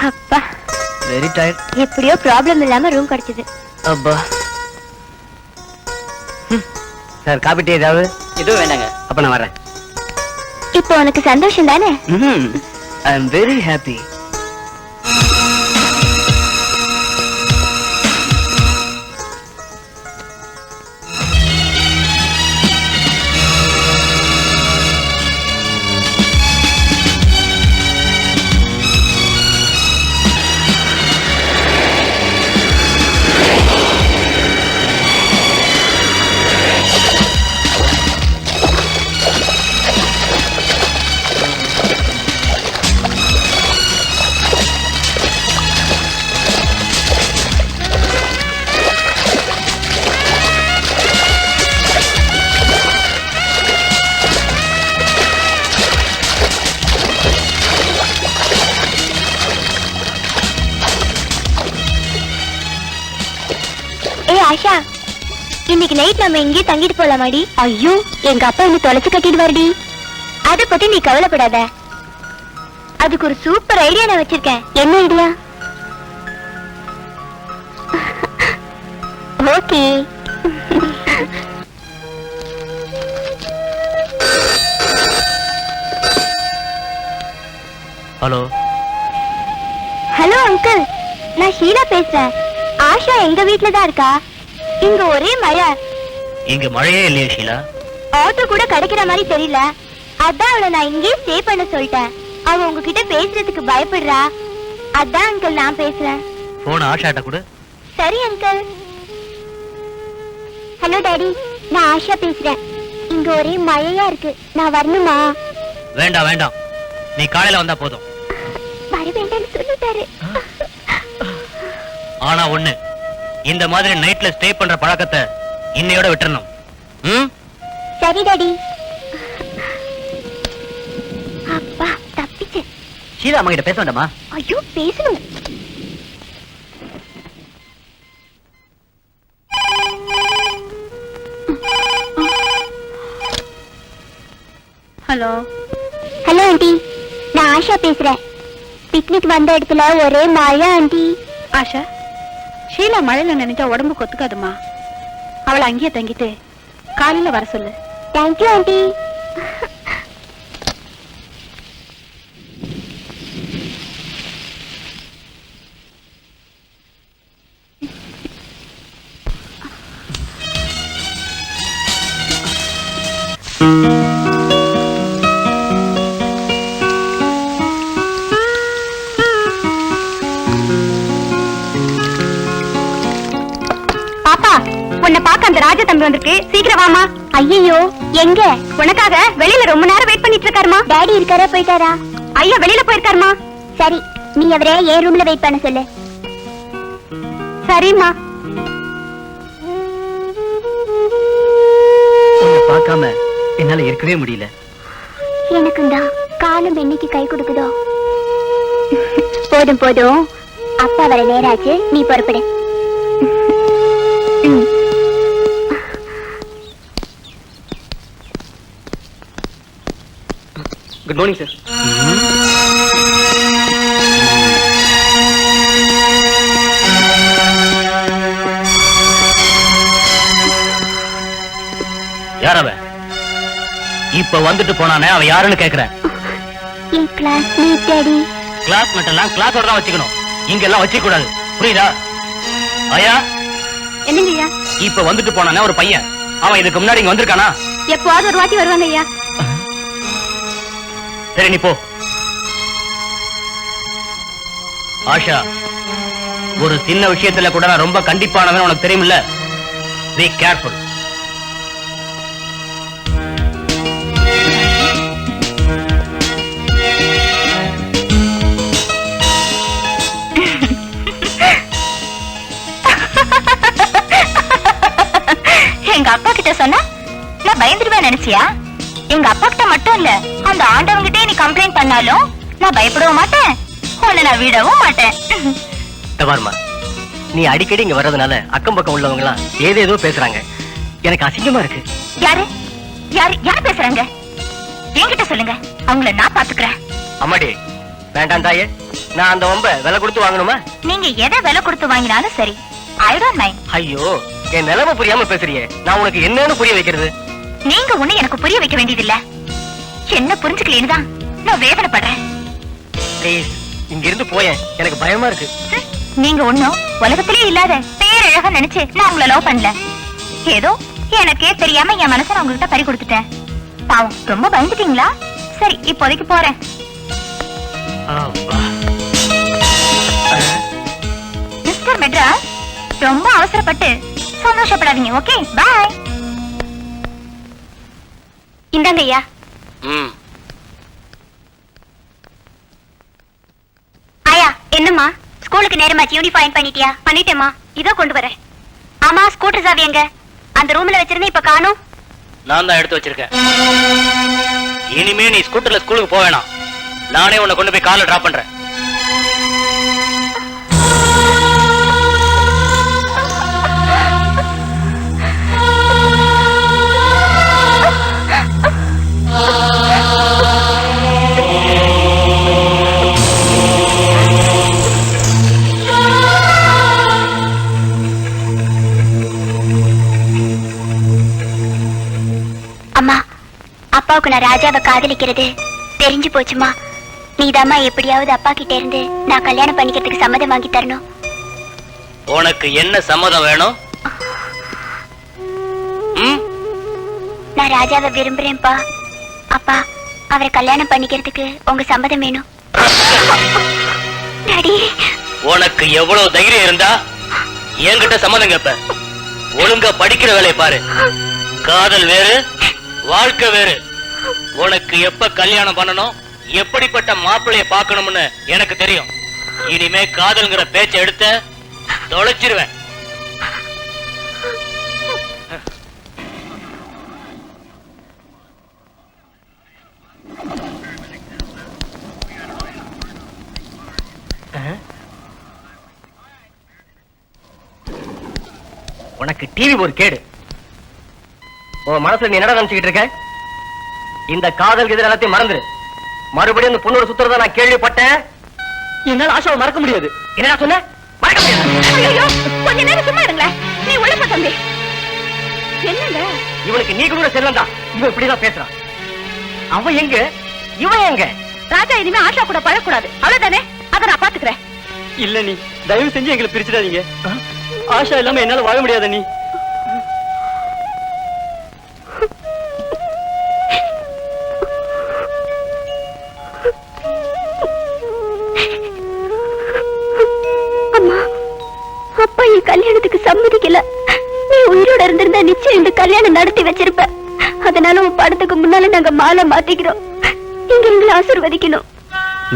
அப்பா very tired. எப்படியோ problem இல்லாம ரூம் கிடைச்சது. அப்பா சார், காபி டீ ஏதாவது? எதுவும் வேண்டாங்க. அப்ப நான் வரேன். இப்போ உனக்கு சந்தோஷம் தானே? ஐ அம் வெரி ஹாப்பி. ஆஷா, இன்னைக்கு நைட் நம்ம இங்கே தங்கிட்டு போலாமாடி? ஐயோ, எங்க அப்பா என்ன தொலைச்சு கட்டிட்டு வாடி. அத பத்தி நீ கவலைப்படாத. அதுக்கு ஒரு சூப்பர் ஐடியா நான் வச்சிருக்கேன். என்ன idea? Okay. Hello. Hello uncle, நான் ஷீலா பேசுறேன். ஆஷா எங்க வீட்ல தான் இருக்கா. இங்க ஒரே மழை. இங்க மழையே இல்லையா ஷீலா? ஆட்டோ கூட கிடைக்கிற மாதிரி தெரியல. அதான் அவளை நான் இங்கே ஸ்டே பண்ண சொல்லிட்டேன். அவ உங்ககிட்ட பேசுறதுக்கு பயப்படுறா. அதான் அங்கிள் நான் பேசுறேன். போன் ஆஷாட்ட கூட. சரி அங்கிள். ஹலோ டாடி, நான் ஆஷா பேசுறேன். இங்க ஒரே மழையா இருக்கு. நான் வரணுமா? வேண்டாம் வேண்டாம், நீ காலையில வந்தா போதும். வர வேண்டாம்னு சொல்லிட்டாரு. ஆனா ஒண்ணு, இந்த மாதிரி நைட்ல ஸ்டே பண்ற பழக்கத்தை இன்னையோட விட்டுறணும். சரி டாடி. அப்பா தப்பிச்சு. ஷீலா அம்மா கிட்ட பேச வேண்டாமா? ஐயோ பேசணும். ஹலோ. ஹலோ ஆண்டி, நான் ஆஷா பேசுறேன். பிக்னிக் வந்த இடத்துல ஒரே மழை ஆண்டி. ஆஷா, ஷீலா மழையில நினைச்சா உடம்பு கொத்துக்காதுமா. அவளை அங்கேயே தங்கிட்டு காலையில வர சொல்லு. Thank you aunty. உன்னை பார்க்க அந்த ராஜா தம்பி வந்திருக்கு. சீக்கிரம் வாமா. ஐயோ, எங்க? உனக்காக வெளியில ரொம்ப நேரம் வெயிட் பண்ணிட்டு இருக்காருமா. டாடி இருக்காரா, போயிட்டாரா? ஐயா வெளியில போயிருக்காருமா. சரி, நீ அவரே என் ரூம்ல வெயிட் பண்ண சொல்லு. சரிம்மா. உன்னை பார்க்காம என்னால இருக்கவே முடியல. எனக்கும் தான் காலம் என்னைக்கு கை கொடுக்குதோ. போதும் போதும், அப்பா வர நேராச்சு, நீ பொறுப்படு. Good morning sir. யார் அவன்? இப்ப வந்துட்டு போனானே, அவன் யாருன்னு கேக்குறேன். என் கிளாஸ்மேட் டாடி. கிளாஸ்மேட் எல்லாம் கிளாஸோட தான் வச்சுக்கணும், இங்க எல்லாம் வச்சுக்க கூடாது, புரியுதா? ஐயா. என்னங்க ஐயா? இப்ப வந்துட்டு போனானே ஒரு பையன், அவன் இதுக்கு முன்னாடி இங்க வந்திருக்கானா? எப்போது ஒரு வாட்டி வருவாங்க ஐயா. சரி நீ போ. ஆஷா, ஒரு சின்ன விஷயத்துல கூட நான் ரொம்ப கண்டிப்பானவன், உனக்கு தெரியுமில்ல? Be careful. எங்க அப்பா கிட்ட சொன்னா நான் பயந்துருவேன் நினைச்சியா? எங்க அப்பா கிட்ட மட்டும் இல்ல, அந்த ஆண்டவங்கிட்டே நீ கம்ப்ளைண்ட் பண்ணாலும் நான் பயப்படவும் மாட்டேன், உன்னை நான் விடவும் மாட்டேன். தவார்மா, நீ அடிக்கடி இங்க வர்றதுனால அக்கம் பக்கம் உள்ளவங்க எல்லாம் ஏதேதோ பேசுறாங்க. எனக்கு அசிங்கமா இருக்கு. யாரு யாரு யார் பேசுறாங்க? என்கிட்ட சொல்லுங்க, அவங்கள நான் பாத்துக்கிறேன். அம்மாடி, வேண்டாம் தாயே, நான் அந்த வம்ப விலை கொடுத்து வாங்கணுமா? நீங்க எதை விலை கொடுத்து வாங்கினாலும் சரி, ஐ டோன்ட் மைண்ட். ஐயோ, என் நிலைமை புரியாம பேசுறியே, நான் உனக்கு என்னன்னு புரிய வைக்கிறது? நீங்க ஒண்ணு எனக்கு புரிய வைக்க வேண்டியதில்ல. என்ன புரிஞ்சுக்கலேன்னு தான் நான் வேதனைப்படுறேன். ப்ளீஸ், இங்க இருந்து போயேன், எனக்கு பயமா இருக்கு. நீங்க ஒண்ணும் உலகத்திலே இல்லாத பேரழகா நினைச்சு நான் உங்களை லவ் பண்ணல. ஏதோ எனக்கே தெரியாம என் மனசை நான் உங்ககிட்ட பறி கொடுத்துட்டேன். பாவம், ரொம்ப பயந்துட்டீங்களா? சரி, இப்போதைக்கு போறேன். மிஸ்டர் மெட்ராஸ், ரொம்ப அவசரப்பட்டு சந்தோஷப்படாதீங்க. ஓகே, பாய். இந்தாங்க ஐயா. ஆயா, என்னம்மா ஸ்கூலுக்கு நேரமாச்சு, யூனிஃபார்ம் பண்ணிட்டியா? பண்ணிட்டேம்மா, இதோ கொண்டு வரேன். ஆமா, ஸ்கூட்டர் சாவி எங்க? அந்த ரூம்ல வச்சிருந்தேன், இப்ப காணோம். நான் தான் எடுத்து வச்சிருக்கேன். இனிமே நீ ஸ்கூட்டர்ல ஸ்கூலுக்கு போக வேணாம், நானே உன்னை கொண்டு போய் கார்ல டிராப் பண்றேன். அம்மா, அப்பாவுக்கு நான் ராஜாவை காதலிக்கிறது தெரிஞ்சு போச்சுமா. நீதாம்மா எப்படியாவது அப்பா கிட்ட இருந்து நான் கல்யாணம் பண்ணிக்கிறதுக்கு சம்மதம் வாங்கி தரணும். உனக்கு என்ன சம்மதம் வேணும்? நான் ராஜாவை விரும்புறேன்ப்பா. அப்பா, அவரை கல்யாணம் பண்ணிக்கிறதுக்கு உங்க சம்மதம் வேணும். டாடி, உனக்கு எவ்வளவு தைரியம் இருந்தா என்கிட்ட சம்மதம் கேப்ப? ஒழுங்கா படிக்கிற வேலையை பாரு. காதல் வேறு, வாழ்க்கை வேறு. உனக்கு எப்ப கல்யாணம் பண்ணணும், எப்படிப்பட்ட மாப்பிள்ளைய பார்க்கணும்னு எனக்கு தெரியும். இனிமே காதல்ங்கிற பேச்ச எடுத்த தொலைச்சிருவேன். உனக்கு டிவி ஒரு கேடு. உன் மனசுல நீ என்னடா நினைச்சுக்கிட்டு இருக்க? இந்த காதல் எதிர எல்லாத்தையும் மறந்துரு. மறுபடியும் அந்த பொண்ணோட சுத்துறத நான் கேள்விப்பட்டேன். என்னால ஆஷாவை மறக்க முடியாது. என்னடா சொன்ன? மறக்க முடியாது. கொஞ்ச நேரம் சும்மா இருங்களேன். நீ உள்ள போ தம்பி. என்னங்க இவனுக்கு நீ கூட செல்லந்தா. இவன் இப்படிதான் பேசுறான். அவன் எங்க, இவன் எங்க? ராஜா இனிமே ஆஷா கூட பழக்கூடாது, அவ்வளவுதானே? அதை நான் பாத்துக்கிறேன். இல்ல, நீ தயவு செஞ்சு எங்களை பிரிச்சிடாதீங்க. ஆஷா இல்லாம என்னால வாழ முடியாத. நீ அம்மா, அப்பா என் கல்யாணத்துக்கு சம்மதிக்கல. நீ உயிரோட இருந்திருந்தா நிச்சயம் இந்த கல்யாணம் நடத்தி வச்சிருப்ப. அதனால உன் படத்துக்கு முன்னால நாங்க மாலை மாத்திக்கிறோம். நீங்க எங்களை ஆசீர்வதிக்கணும்.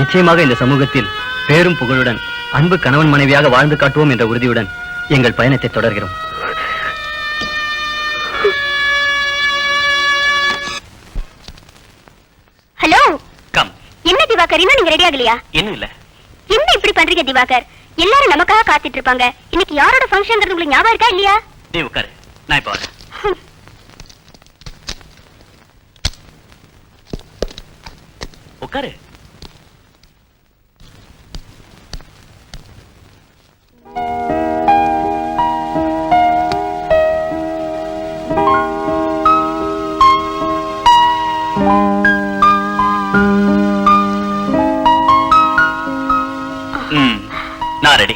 நிச்சயமாக இந்த சமூகத்தில் பேரும் புகழுடன் அன்பு கணவன் மனைவியாக வாழ்ந்து காட்டுவோம் என்ற உறுதியுடன் எங்கள் பயணத்தை தொடர்கிறோம். Hello, come. என்ன திவாகர், இன்னும் நீங்க ரெடி ஆகலையா? இன்னும் இல்ல. என்ன இப்படி பண்றீங்க திவாகர்? எல்லாரும் நமக்காக காத்துட்டு இருப்பாங்க. இன்னைக்கு யாரோட ஃபங்க்ஷன் உங்களுக்கு ஞாபகம் இருக்கா இல்லையா? நீ உட்காரு, நான் இப்ப வரேன். உட்காரு. நான் ரெடி.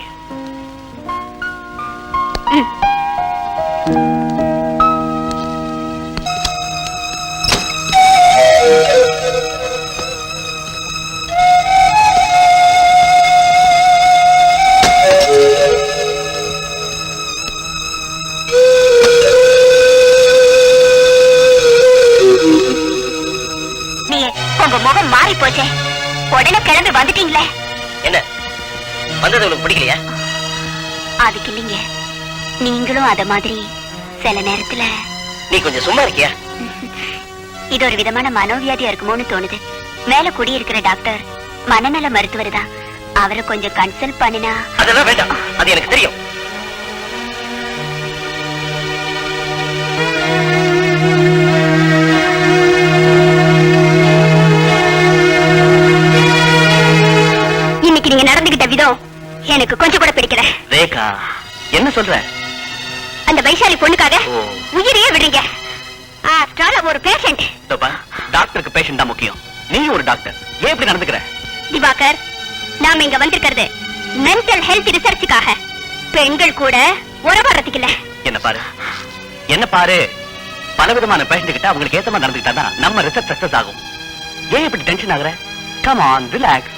உங்க முகம் மாறி போச்சே, உடனே கிளம்பி வந்துட்டீங்களே. என்ன வந்தது உங்களுக்கு பிடிக்கலையா? அதுக்கு இல்லைங்க, நீங்களும் அத மாதிரி சில நேரத்துல. நீ கொஞ்சம் சும்மா இருக்கியா? இது ஒரு விதமான மனோவியாதியா இருக்குமோன்னு தோணுது. மேல குடியிருக்கிற டாக்டர் மனநல மருத்துவர் தான். அவரை கொஞ்சம் கன்சல்ட் பண்ணினா. அதெல்லாம் வேண்டாம், அது எனக்கு தெரியும். எனக்கு கொஞ்சம் கூட பிடிக்கல. ரேகா என்ன சொல்ற? அந்த வைஷாலி பொண்ணுக்காக ஓ. உயிரையே விடுங்க. ஒரு பேஷண்ட். டாக்டருக்கு பேஷண்ட் தான் முக்கியம். நீ ஒரு டாக்டர், ஏன் இப்படி நடந்துக்கிற? திவாகர், நாம இங்க வந்திருக்கிறது மென்டல் ஹெல்த் ரிசர்ச்சுக்காக. பெண்கள் கூட உறவாடுறதுக்கு இல்ல. என்ன பாரு, பலவிதமான பேஷண்ட் கிட்ட அவங்களுக்கு ஏத்த மாதிரி நடந்துக்கிட்டாதான் நம்ம ரிசர்ச் சக்சஸ் ஆகும். ஏன் இப்படி டென்ஷன் ஆகுற? Come on, relax.